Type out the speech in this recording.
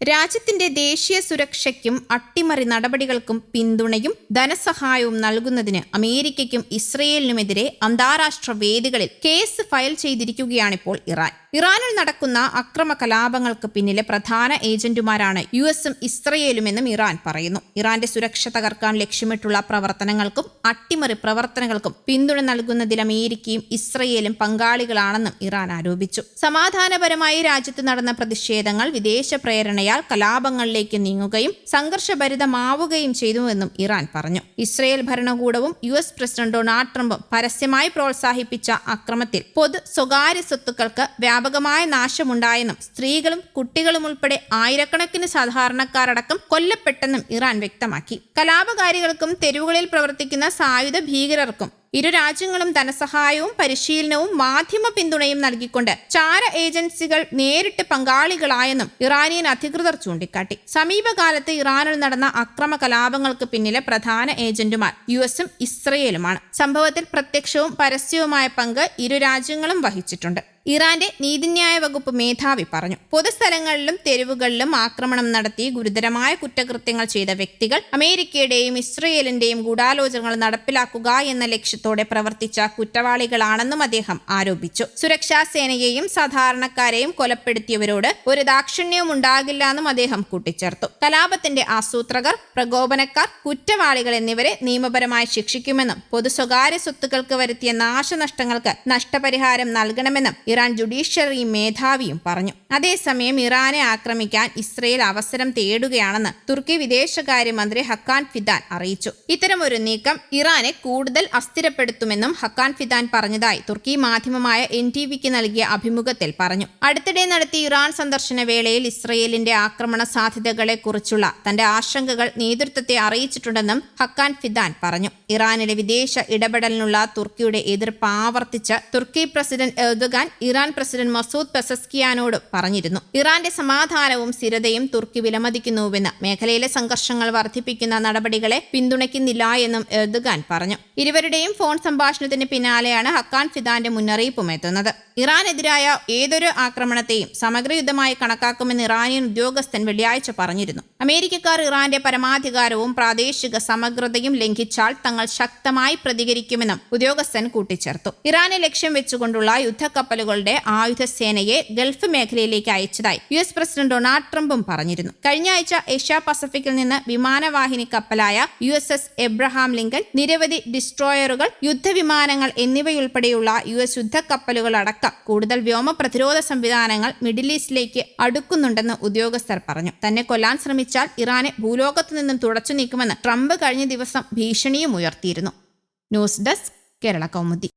രാജ്യത്തിന്റെ ദേശീയ സുരക്ഷയ്ക്കും അട്ടിമറി നടപടികൾക്കും പിന്തുണയും ധനസഹായവും നൽകുന്നതിന് അമേരിക്കയ്ക്കും ഇസ്രയേലിനുമെതിരെ അന്താരാഷ്ട്ര വേദികളിൽ കേസ് ഫയൽ ചെയ്തിരിക്കുകയാണിപ്പോൾ ഇറാൻ. ഇറാനിൽ നടക്കുന്ന അക്രമ കലാപങ്ങൾക്ക് പിന്നിലെ പ്രധാന ഏജന്റുമാരാണ് യുഎസും ഇസ്രയേലുമെന്നും ഇറാൻ പറയുന്നു. ഇറാന്റെ സുരക്ഷ തകർക്കാൻ ലക്ഷ്യമിട്ടുള്ള പ്രവർത്തനങ്ങൾക്കും അട്ടിമറി പ്രവർത്തനങ്ങൾക്കും പിന്തുണ നൽകുന്നതിൽ അമേരിക്കയും ഇസ്രയേലും പങ്കാളികളാണെന്നും ഇറാൻ ആരോപിച്ചു. സമാധാനപരമായി രാജ്യത്ത് നടന്ന പ്രതിഷേധങ്ങൾ വിദേശ പ്രേരണയാൽ കലാപങ്ങളിലേക്ക് നീങ്ങുകയും സംഘർഷഭരിതമാവുകയും ചെയ്തുവെന്നും ഇറാൻ പറഞ്ഞു. ഇസ്രയേൽ ഭരണകൂടവും യുഎസ് പ്രസിഡന്റ് ഡൊണാൾഡ് ട്രംപും പരസ്യമായി പ്രോത്സാഹിപ്പിച്ച അക്രമത്തിൽ പൊതു സ്വകാര്യ സ്വത്തുക്കൾക്ക് വ്യാപകമായ നാശമുണ്ടായെന്നും സ്ത്രീകളും കുട്ടികളും ഉൾപ്പെടെ ആയിരക്കണക്കിന് സാധാരണക്കാരടക്കം കൊല്ലപ്പെട്ടെന്നും ഇറാൻ വ്യക്തമാക്കി. കലാപകാരികൾക്കും തെരുവുകളിൽ പ്രവർത്തിക്കുന്ന സായുധ ഭീകരർക്കും ഇരു രാജ്യങ്ങളും ധനസഹായവും പരിശീലനവും മാധ്യമ പിന്തുണയും നൽകിക്കൊണ്ട് ചാര ഏജൻസികൾ നേരിട്ട് പങ്കാളികളായെന്നും ഇറാനിയൻ അധികൃതർ ചൂണ്ടിക്കാട്ടി. സമീപകാലത്ത് ഇറാനിൽ നടന്ന അക്രമ കലാപങ്ങൾക്ക് പിന്നിലെ പ്രധാന ഏജന്റുമാർ യുഎസും ഇസ്രയേലുമാണ്. സംഭവത്തിൽ പ്രത്യക്ഷവും പരസ്യവുമായ പങ്ക് ഇരു രാജ്യങ്ങളും വഹിച്ചിട്ടുണ്ട്. ഇറാന്റെ നീതിന്യായ വകുപ്പ് മേധാവി പറഞ്ഞു. പൊതുസ്ഥലങ്ങളിലും തെരുവുകളിലും ആക്രമണം നടത്തി ഗുരുതരമായ കുറ്റകൃത്യങ്ങൾ ചെയ്ത വ്യക്തികൾ അമേരിക്കയുടെയും ഇസ്രയേലിന്റെയും ഗൂഢാലോചനകൾ നടപ്പിലാക്കുക എന്ന ലക്ഷ്യത്തോടെ പ്രവർത്തിച്ച കുറ്റവാളികളാണെന്നും അദ്ദേഹം ആരോപിച്ചു. സുരക്ഷാ സേനയെയും സാധാരണക്കാരെയും കൊലപ്പെടുത്തിയവരോട് ഒരു ദാക്ഷിണ്യവും ഉണ്ടാകില്ല എന്നും അദ്ദേഹം കൂട്ടിച്ചേർത്തു. കലാപത്തിന്റെ ആസൂത്രകർ, പ്രകോപനക്കാർ, കുറ്റവാളികൾ എന്നിവരെ നിയമപരമായി ശിക്ഷിക്കുമെന്നും പൊതു സ്വകാര്യ സ്വത്തുക്കൾക്ക് വരുത്തിയ നാശനഷ്ടങ്ങൾക്ക് നഷ്ടപരിഹാരം നൽകണമെന്നും ഇറാൻ ജുഡീഷ്യറി മേധാവിയും പറഞ്ഞു. അതേസമയം ഇറാനെ ആക്രമിക്കാൻ ഇസ്രയേൽ അവസരം തേടുകയാണെന്ന് തുർക്കി വിദേശകാര്യമന്ത്രി ഹക്കാൻ ഫിദാൻ അറിയിച്ചു. ഇത്തരമൊരു നീക്കം ഇറാനെ കൂടുതൽ അസ്ഥിരപ്പെടുത്തുമെന്നും ഹക്കാൻ ഫിദാൻ പറഞ്ഞതായി തുർക്കി മാധ്യമമായ NTVക്ക് നൽകിയ അഭിമുഖത്തിൽ പറഞ്ഞു. അടുത്തിടെ നടത്തിയ ഇറാൻ സന്ദർശന വേളയിൽ ഇസ്രയേലിന്റെ ആക്രമണ സാധ്യതകളെക്കുറിച്ചുള്ള തന്റെ ആശങ്കകൾ നേതൃത്വത്തെ അറിയിച്ചിട്ടുണ്ടെന്നും ഹക്കാൻ ഫിദാൻ പറഞ്ഞു. ഇറാനിലെ വിദേശ ഇടപെടലിനുള്ള തുർക്കിയുടെ എതിർപ്പ് ആവർത്തിച്ച് തുർക്കി president Erdogan Iran president Masoud പെസസ്കിയാനോട് പറഞ്ഞിരുന്നു. ഇറാന്റെ സമാധാനവും സ്ഥിരതയും തുർക്കി വിലമതിക്കുന്നുവെന്ന്, മേഖലയിലെ സംഘർഷങ്ങൾ വർദ്ധിപ്പിക്കുന്ന നടപടികളെ പിന്തുണയ്ക്കുന്നില്ല എന്നും എർദോഗാൻ പറഞ്ഞു. ഇരുവരുടെയും ഫോൺ സംഭാഷണത്തിന് പിന്നാലെയാണ് ഹക്കാൻ ഫിദാന്റെ മുന്നറിയിപ്പും എത്തുന്നത്. ഇറാനെതിരായ ഏതൊരു ആക്രമണത്തെയും സമഗ്ര യുദ്ധമായി കണക്കാക്കുമെന്ന് ഇറാനിയൻ ഉദ്യോഗസ്ഥൻ വെള്ളിയാഴ്ച പറഞ്ഞിരുന്നു. അമേരിക്കക്കാർ ഇറാന്റെ പരമാധികാരവും പ്രാദേശിക സമഗ്രതയും ലംഘിച്ചാൽ തങ്ങൾ ശക്തമായി പ്രതികരിക്കുമെന്നും ഉദ്യോഗസ്ഥൻ കൂട്ടിച്ചേർത്തു. ഇറാനെ ലക്ഷ്യം വെച്ചുകൊണ്ടുള്ള യുദ്ധക്കപ്പലുകളുടെ ആയുധസേനയെ ഗൾഫ് മേഖലയിലേക്ക് അയച്ചതായി യുഎസ് പ്രസിഡന്റ് ഡൊണാൾഡ് ട്രംപും പറഞ്ഞിരുന്നു. കഴിഞ്ഞ ആഴ്ച ഏഷ്യ പസഫിക്കിൽ നിന്ന് വിമാനവാഹിനി കപ്പലായ USS എബ്രഹാം ലിങ്കൺ, നിരവധി ഡിസ്ട്രോയറുകൾ, യുദ്ധവിമാനങ്ങൾ എന്നിവയുൾപ്പെടെയുള്ള US യുദ്ധക്കപ്പലുകൾ അടക്കം കൂടുതൽ വ്യോമ പ്രതിരോധ സംവിധാനങ്ങൾ മിഡിൽ ഈസ്റ്റിലേക്ക് അടുക്കുന്നുണ്ടെന്ന് ഉദ്യോഗസ്ഥർ പറഞ്ഞു. തന്നെ കൊല്ലാൻ ശ്രമിച്ചാൽ ഇറാനെ ഭൂലോകത്തു നിന്നും തുടച്ചു നീക്കുമെന്ന് ട്രംപ് കഴിഞ്ഞ ദിവസം ഭീഷണിയും ഉയർത്തിയിരുന്നു. News desk, Kerala Kaumudi.